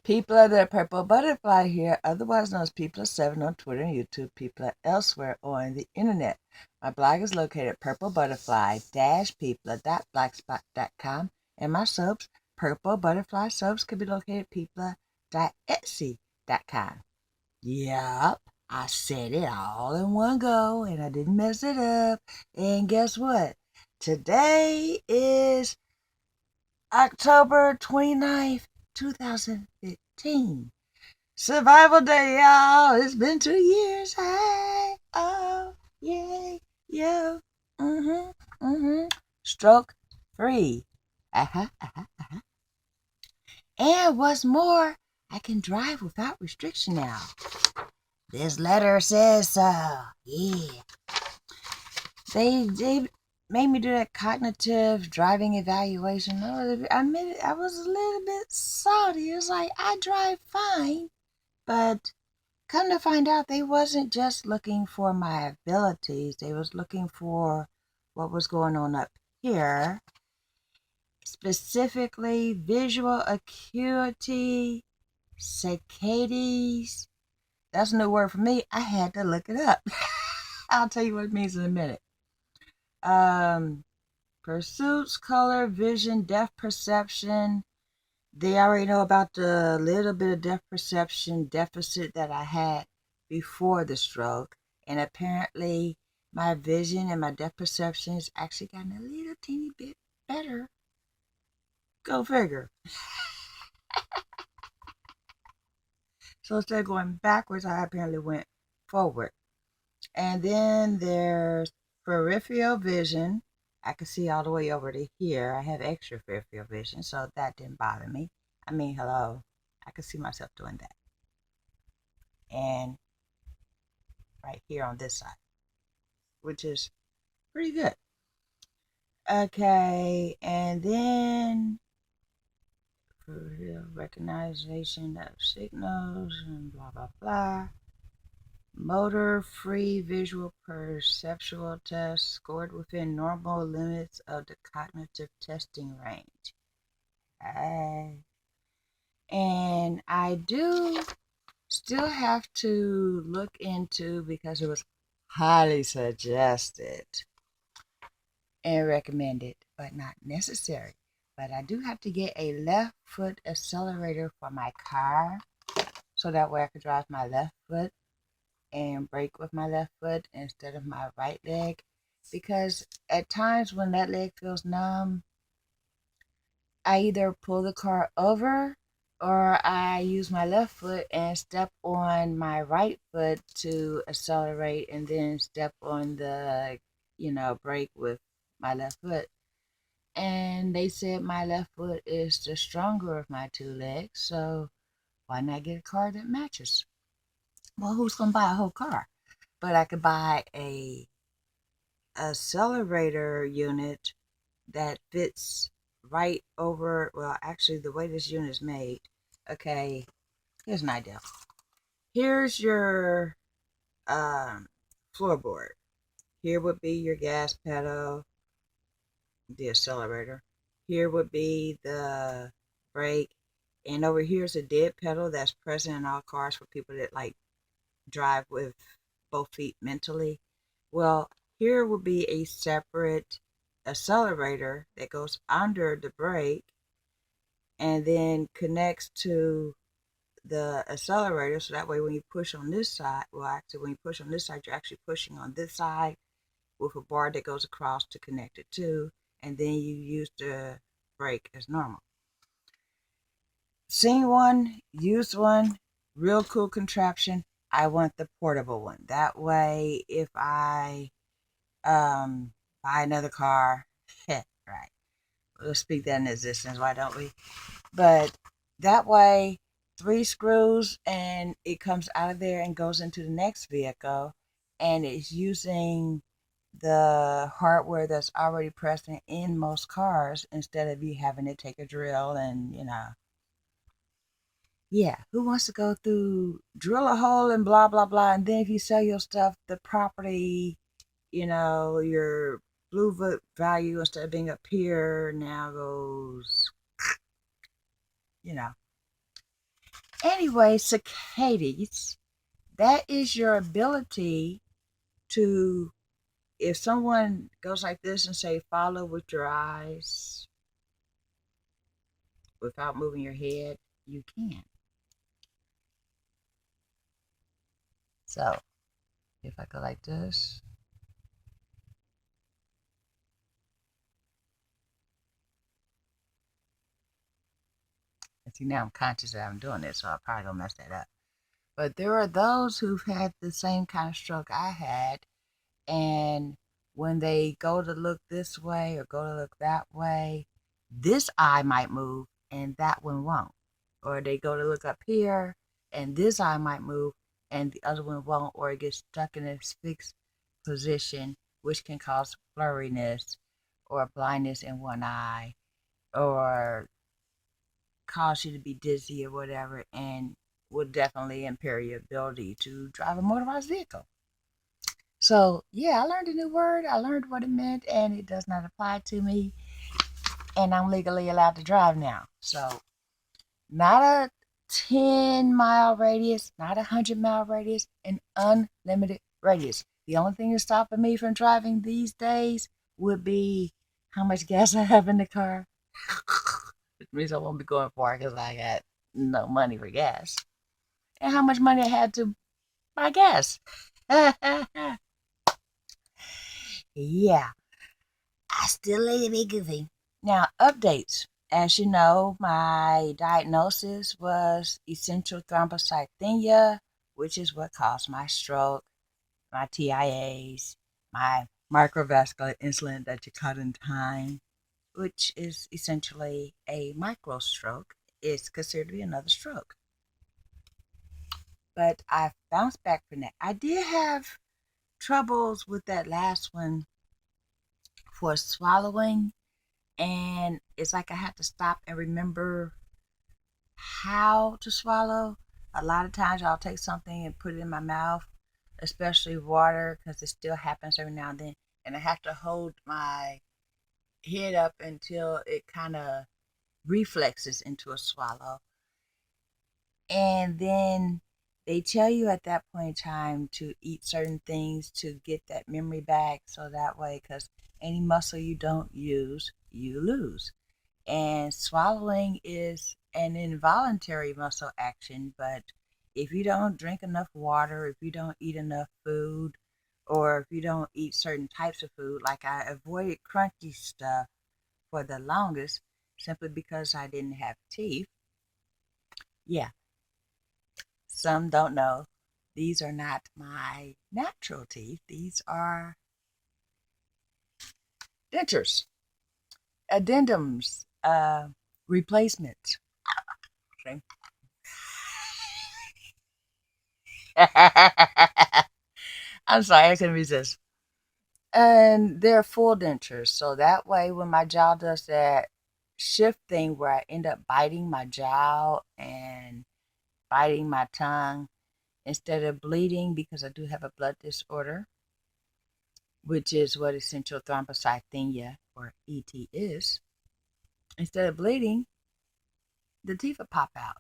People of the Purple Butterfly here, otherwise known as People7 on Twitter and YouTube, People elsewhere on the internet. My blog is located at purplebutterfly-people.blogspot.com, and my subs, Purple Butterfly subs, can be located at people.etsy.com. Yup, I said it all in one go, and I didn't mess it up. And guess what? Today is October 29th, 2015. Survival Day, y'all. It's been 2 years. Hey, oh, yay, yo. Stroke free. And what's more, I can drive without restriction now. This letter says so. Yeah. They made me do that cognitive driving evaluation. I admit I was a little bit salty. It was like, I drive fine. But come to find out, they wasn't just looking for my abilities. They was looking for what was going on up here. Specifically, visual acuity, saccades. That's a new word for me. I had to look it up. I'll tell you what it means in a minute. Pursuits, color, vision, depth perception. They already know about the little bit of depth perception deficit that I had before the stroke. And apparently my vision and my depth perception has actually gotten a little teeny bit better. Go figure. So instead of going backwards, I apparently went forward. And then there's peripheral vision. I can see all the way over to here. I have extra peripheral vision, so that didn't bother me. I mean, hello, I could see myself doing that. And right here on this side, which is pretty good. Okay, and then recognition of signals and blah, blah, blah. Motor free visual perceptual test scored within normal limits of the cognitive testing range. And I do still have to look into, because it was highly suggested and recommended, but not necessary. But I do have to get a left foot accelerator for my car, so that way I can drive my left foot and brake with my left foot instead of my right leg. Because at times when that leg feels numb, I either pull the car over or I use my left foot and step on my right foot to accelerate and then step on the, brake with my left foot. And they said my left foot is the stronger of my two legs, so why not get a car that matches? Well, who's going to buy a whole car? But I could buy a accelerator unit that fits right over, well, actually, the way this unit is made, okay, here's an idea. Here's your floorboard. Here would be your gas pedal, the accelerator. Here would be the brake. And over here is a dead pedal that's present in all cars for people that like drive with both feet mentally. Well, here would be a separate accelerator that goes under the brake and then connects to the accelerator, so that way when you push on this side, well, actually when you push on this side, you're actually pushing on this side with a bar that goes across to connect it to, and then you use the brake as normal. Seen one, used one, real cool contraption. I want the portable one. That way, if I buy another car, right, we'll speak that in existence, why don't we? But that way, 3 screws and it comes out of there and goes into the next vehicle, and it's using the hardware that's already present in most cars instead of you having to take a drill and, yeah, who wants to go through, drill a hole and blah, blah, blah. And then if you sell your stuff, the property, your blue value, instead of being up here, now goes, Anyway, saccades, that is your ability to, if someone goes like this and say, follow with your eyes without moving your head, you can. So if I go like this, and see now I'm conscious that I'm doing this, so I'll probably gonna mess that up. But there are those who've had the same kind of stroke I had, and when they go to look this way or go to look that way, this eye might move and that one won't. Or they go to look up here and this eye might move and the other one won't, or it gets stuck in a fixed position, which can cause blurriness or blindness in one eye, or cause you to be dizzy or whatever, and will definitely impair your ability to drive a motorized vehicle. So, yeah, I learned a new word. I learned what it meant, and it does not apply to me. And I'm legally allowed to drive now. So, not a 10-mile radius, not a 100-mile radius, an unlimited radius. The only thing that's stopping me from driving these days would be how much gas I have in the car. Which means I won't be going far because I got no money for gas. And how much money I had to buy gas. Yeah, I still lay a bit goofy. Now, updates. As you know, my diagnosis was essential thrombocythemia, which is what caused my stroke, my TIAs, my microvascular insulin that you cut in time, which is essentially a micro stroke. It's considered to be another stroke. But I bounced back from that. I did have troubles with that last one for swallowing, and it's like I have to stop and remember how to swallow. A lot of times I'll take something and put it in my mouth, especially water, because it still happens every now and then, and I have to hold my head up until it kind of reflexes into a swallow. And then they tell you at that point in time to eat certain things to get that memory back, so that way, because any muscle you don't use, you lose. And swallowing is an involuntary muscle action, but if you don't drink enough water, if you don't eat enough food, or if you don't eat certain types of food, like I avoided crunchy stuff for the longest simply because I didn't have teeth. Yeah, some don't know. These are not my natural teeth. These are dentures, addendums, replacements. Okay. I'm sorry, I couldn't resist. And they're full dentures. So that way, when my jaw does that shift thing where I end up biting my jaw and biting my tongue, instead of bleeding, because I do have a blood disorder, which is what essential thrombocythemia or ET is, instead of bleeding, the teeth will pop out.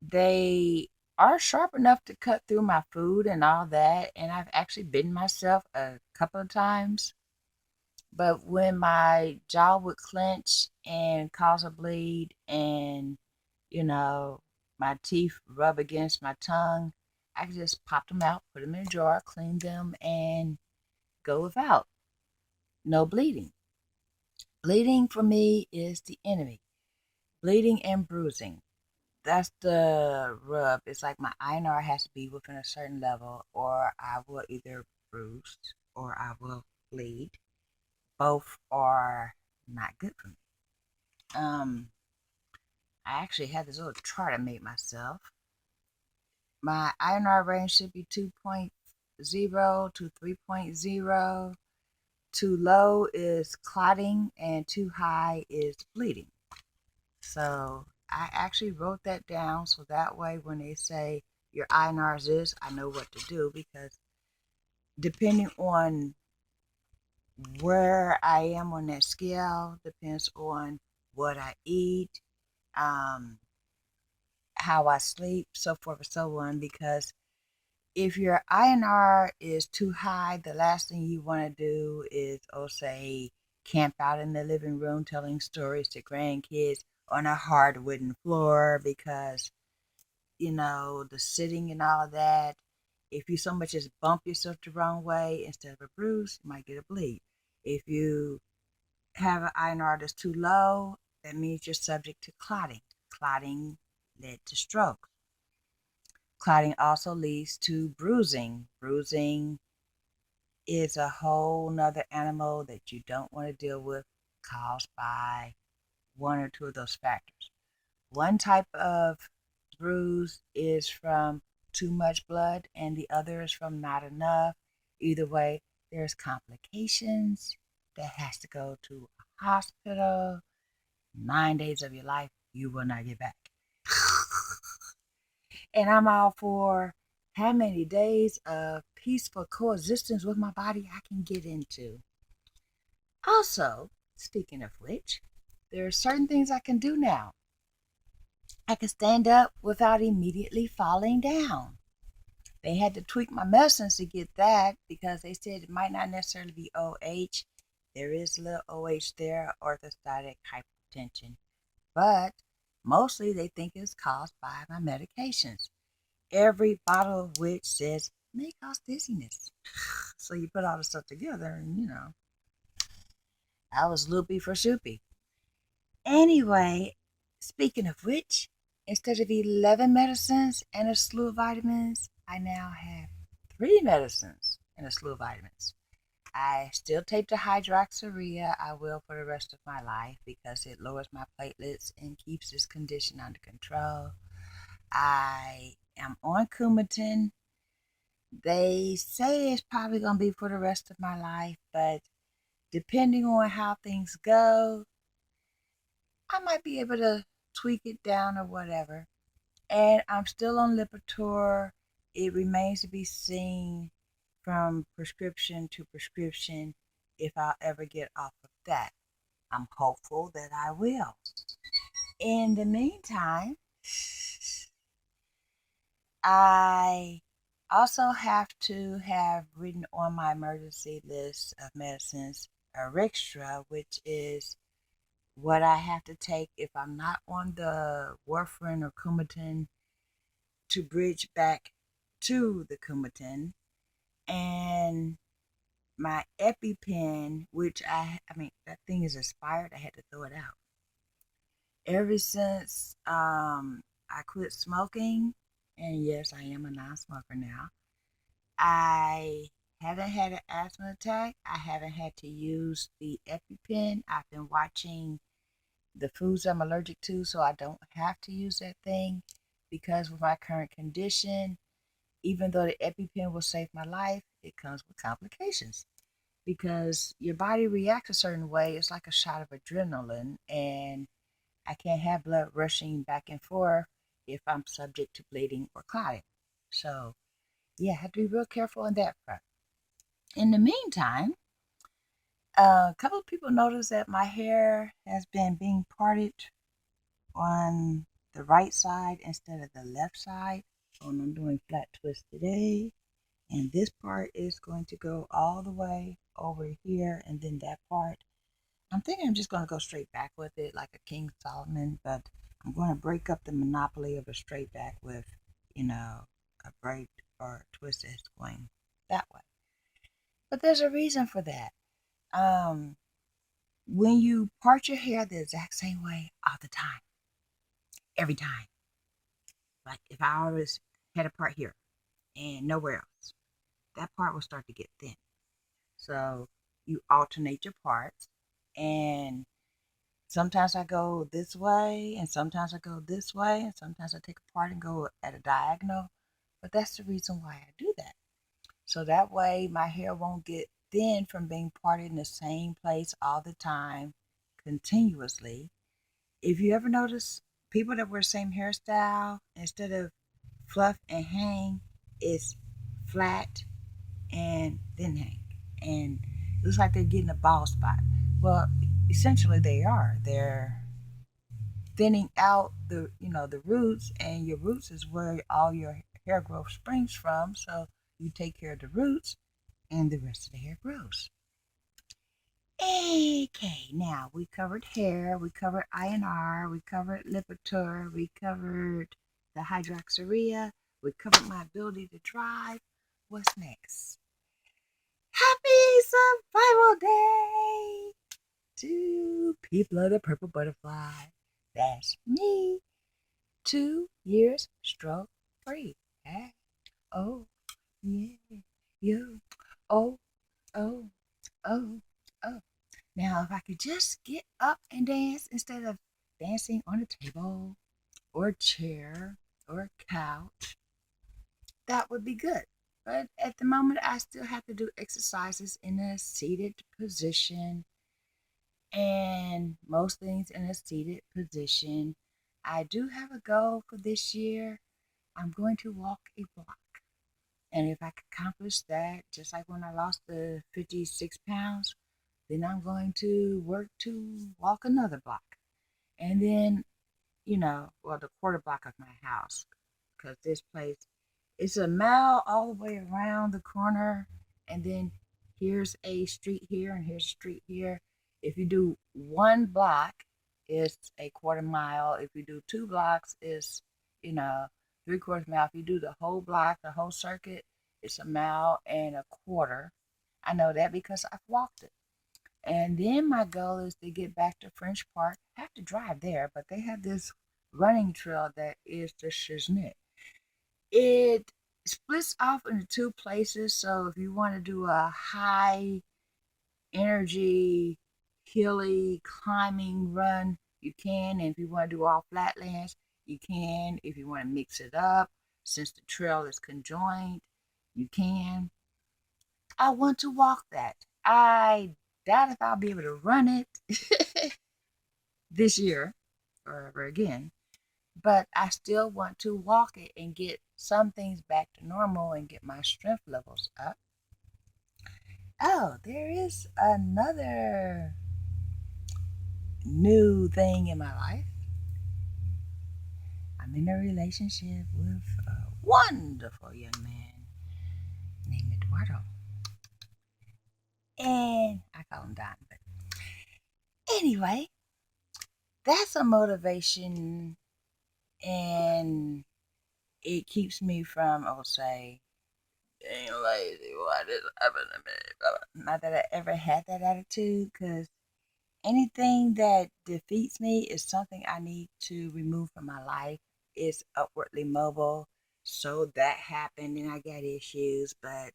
They are sharp enough to cut through my food and all that, and I've actually bitten myself a couple of times. But when my jaw would clench and cause a bleed, and you know, my teeth rub against my tongue, I could just pop them out, put them in a jar, clean them, and go without. No bleeding. Bleeding for me is the enemy. Bleeding and bruising. That's the rub. It's like my INR has to be within a certain level, or I will either bruise or I will bleed. Both are not good for me. Um, I actually had this little chart I made myself. My INR range should be 2.0 to 3.0. Too low is clotting, and too high is bleeding. So I actually wrote that down so that way when they say your INR is this, I know what to do, because depending on where I am on that scale, depends on what I eat, um, how I sleep, so forth and so on. Because if your INR is too high, the last thing you want to do is, say, camp out in the living room telling stories to grandkids on a hard wooden floor because, the sitting and all of that. If you so much as bump yourself the wrong way instead of a bruise, you might get a bleed. If you have an INR that's too low, that means you're subject to clotting. Clotting led to stroke. Clotting also leads to bruising. Bruising is a whole nother animal that you don't want to deal with, caused by one or two of those factors. One type of bruise is from too much blood, and the other is from not enough. Either way, there's complications that has to go to a hospital. 9 days of your life you will not get back. And I'm all for how many days of peaceful coexistence with my body I can get into. Also, speaking of which, there are certain things I can do now. I can stand up without immediately falling down. They had to tweak my medicines to get that because they said it might not necessarily be OH. There is a little OH there, orthostatic hypotension. But mostly they think it's caused by my medications. Every bottle of which says may cause dizziness. So you put all the stuff together and I was loopy for soupy. Anyway, speaking of which, instead of 11 medicines and a slew of vitamins, I now have 3 medicines and a slew of vitamins. I still take the hydroxyurea. I will for the rest of my life because it lowers my platelets and keeps this condition under control. I am on Coumadin. They say it's probably going to be for the rest of my life, but depending on how things go, I might be able to tweak it down or whatever. And I'm still on Lipitor. It remains to be seen from prescription to prescription if I'll ever get off of that. I'm hopeful that I will. In the meantime, I also have to have written on my emergency list of medicines Rextra, which is what I have to take if I'm not on the warfarin or Coumadin to bridge back to the Coumadin, and my EpiPen, which I mean that thing is expired. I had to throw it out. Ever since I quit smoking, and yes, I am a non-smoker now. I haven't had an asthma attack. I haven't had to use the EpiPen. I've been watching the foods I'm allergic to, so I don't have to use that thing because with my current condition, even though the EpiPen will save my life, it comes with complications because your body reacts a certain way. It's like a shot of adrenaline, and I can't have blood rushing back and forth if I'm subject to bleeding or clotting. So, yeah, I have to be real careful on that front. In the meantime, a couple of people noticed that my hair has been being parted on the right side instead of the left side. And I'm doing flat twist today. And this part is going to go all the way over here, and then that part. I'm thinking I'm just going to go straight back with it like a King Solomon, but I'm going to break up the monopoly of a straight back with, a braid or a twist that's going that way. But there's a reason for that. When you part your hair the exact same way all the time, every time, like if I always had a part here and nowhere else, that part will start to get thin. So you alternate your parts, and sometimes I go this way, and sometimes I go this way, and sometimes I take a part and go at a diagonal. But that's the reason why I do that. So that way my hair won't get thin from being parted in the same place all the time, continuously. If you ever notice people that wear the same hairstyle, instead of fluff and hang, it's flat and then hang. And it looks like they're getting a bald spot. Well, essentially they are. They're thinning out the roots, and your roots is where all your hair growth springs from. So you take care of the roots, and the rest of the hair grows. Okay, now we covered hair, we covered INR, we covered Lipitor, we covered the hydroxyurea, we covered my ability to drive. What's next? Happy Survival Day to people of the purple butterfly. That's me. 2 years stroke free. Oh, yeah, you. Oh, oh, oh, oh. Now, if I could just get up and dance instead of dancing on a table or a chair or a couch, that would be good. But at the moment, I still have to do exercises in a seated position, and most things in a seated position. I do have a goal for this year. I'm going to walk a block. And if I can accomplish that, just like when I lost the 56 pounds, then I'm going to work to walk another block. And then, the quarter block of my house, because this place, it's a mile all the way around the corner. And then here's a street here and here's a street here. If you do one block, it's a quarter mile. If you do 2 blocks, it's, 3/4 mile. If you do the whole block, the whole circuit, it's a mile and a quarter. I know that because I've walked it. And then my goal is to get back to French Park. I have to drive there, but they have this running trail that is the Shiznit. It splits off into 2 places. So if you want to do a high energy, hilly, climbing run, you can. And if you want to do all flatlands, you can. If you want to mix it up, since the trail is conjoined, you can. I want to walk that. I doubt if I'll be able to run it this year or ever again, but I still want to walk it and get some things back to normal and get my strength levels up. Oh, there is another new thing in my life. I'm in a relationship with a wonderful young man named Eduardo. And I call him Don, but anyway, that's a motivation, and it keeps me from, say, being lazy. Why did it happen to me? Not that I ever had that attitude, because anything that defeats me is something I need to remove from my life. It's upwardly mobile. So that happened and I got issues, but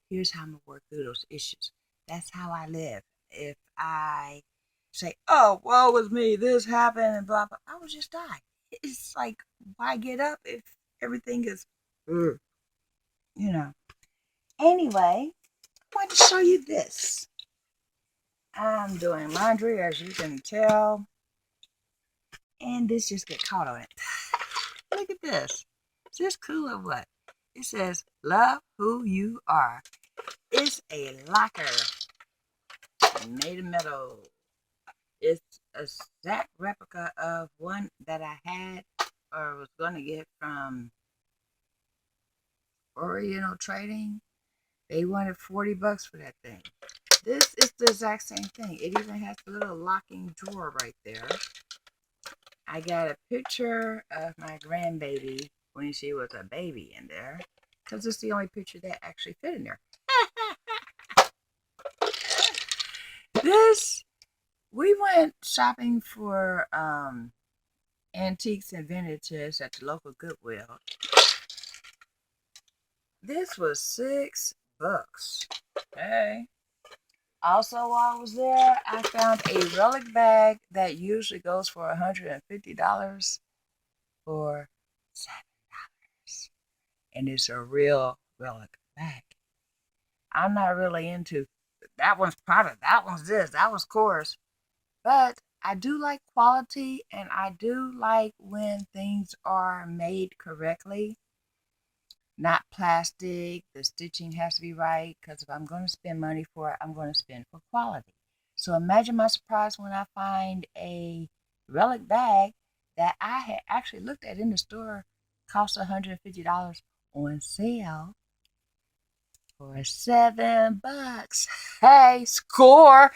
here's how I'm going to work through those issues. That's how I live. If I say, oh, woe was me, this happened, and blah, blah, I will just die. It's like, why get up if everything is, you know. Anyway, I want to show you this. I'm doing laundry, as you can tell, and this just get caught on it. Look at this. Is this cool or what? It says, love who you are. It's a locker made of metal. It's a exact replica of one that I had or was going to get from Oriental Trading. They wanted $40 for that thing. This is the exact same thing. It even has a little locking drawer right there. I got a picture of my grandbaby when she was a baby in there, because it's the only picture that actually fit in there. We went shopping for antiques and vintages at the local Goodwill. This was $6. Okay. Also, while I was there, I found a relic bag that usually goes for $150 for $7. And it's a real relic bag. I'm not really into that one's product, that one's this, that one's Kors. But I do like quality, and I do like when things are made correctly. Not plastic. The stitching has to be right, because if I'm going to spend money for it, I'm going to spend for quality. So imagine my surprise when I find a relic bag that I had actually looked at in the store cost $150 on sale for $7. Hey, score!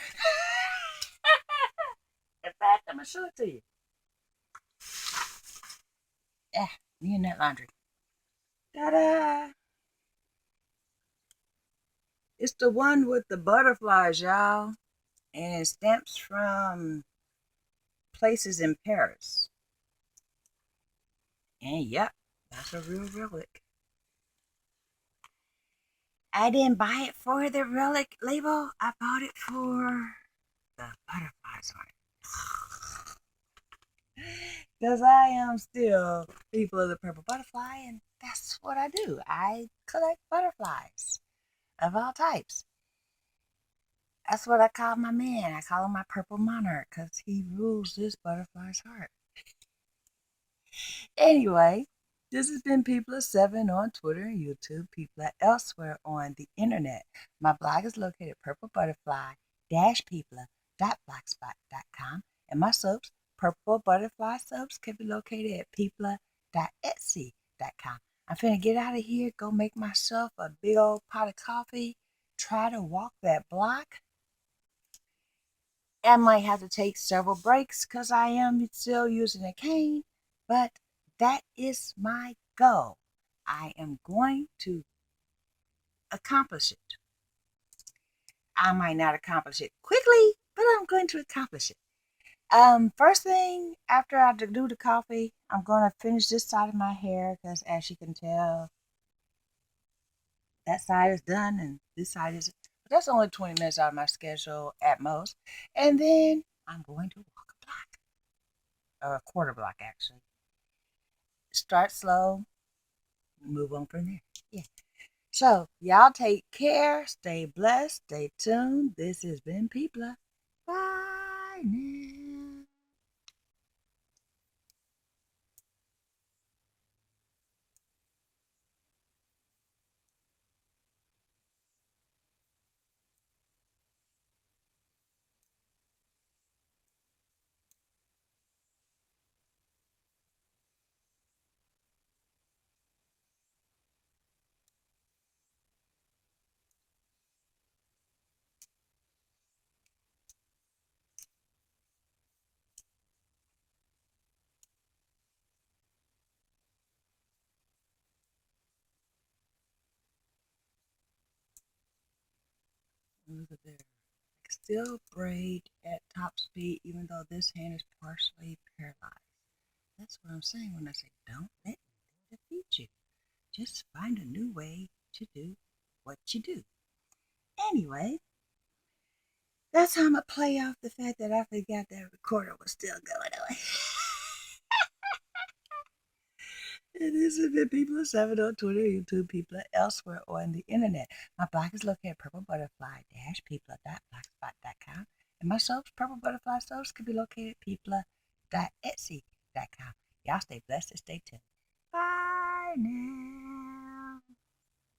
In fact, I'm gonna show it to you. Yeah, me and that laundry. Ta-da! It's the one with the butterflies, y'all, and stamps from places in Paris. And yep, that's a real relic. I didn't buy it for the relic label. I bought it for the butterflies on it. Because I am still people of the purple butterfly, and that's what I do. I collect butterflies of all types. That's what I call my man. I call him my purple monarch because he rules this butterfly's heart. Anyway, this has been People of Seven on Twitter and YouTube, People elsewhere on the internet. My blog is located at purplebutterfly-people.blogspot.com, and my soaps, Purple Butterfly Soaps, can be located at people.etsy.com. I'm finna get out of here, go make myself a big old pot of coffee, try to walk that block. I might have to take several breaks because I am still using a cane, but that is my goal. I am going to accomplish it. I might not accomplish it quickly, but I'm going to accomplish it. First thing after I do the coffee, I'm going to finish this side of my hair because, as you can tell, that side is done and this side isn't. But that's only 20 minutes out of my schedule at most. And then I'm going to walk a block, or a quarter block actually. Start slow, move on from there. Yeah. So, y'all take care, stay blessed, stay tuned. This has been People. Bye now. Look at there. Still braid at top speed, even though this hand is partially paralyzed. That's what I'm saying when I say don't let it defeat you. Just find a new way to do what you do. Anyway, that's how I'm going to play off the fact that I forgot that recorder was still going on. And this has been People of Seven on Twitter, YouTube, People elsewhere on the internet. My blog is located at purplebutterfly-people.blogspot.com. And my soaps, Purple Butterfly Soaps, can be located at people.etsy.com. Y'all stay blessed and stay tuned. Bye now.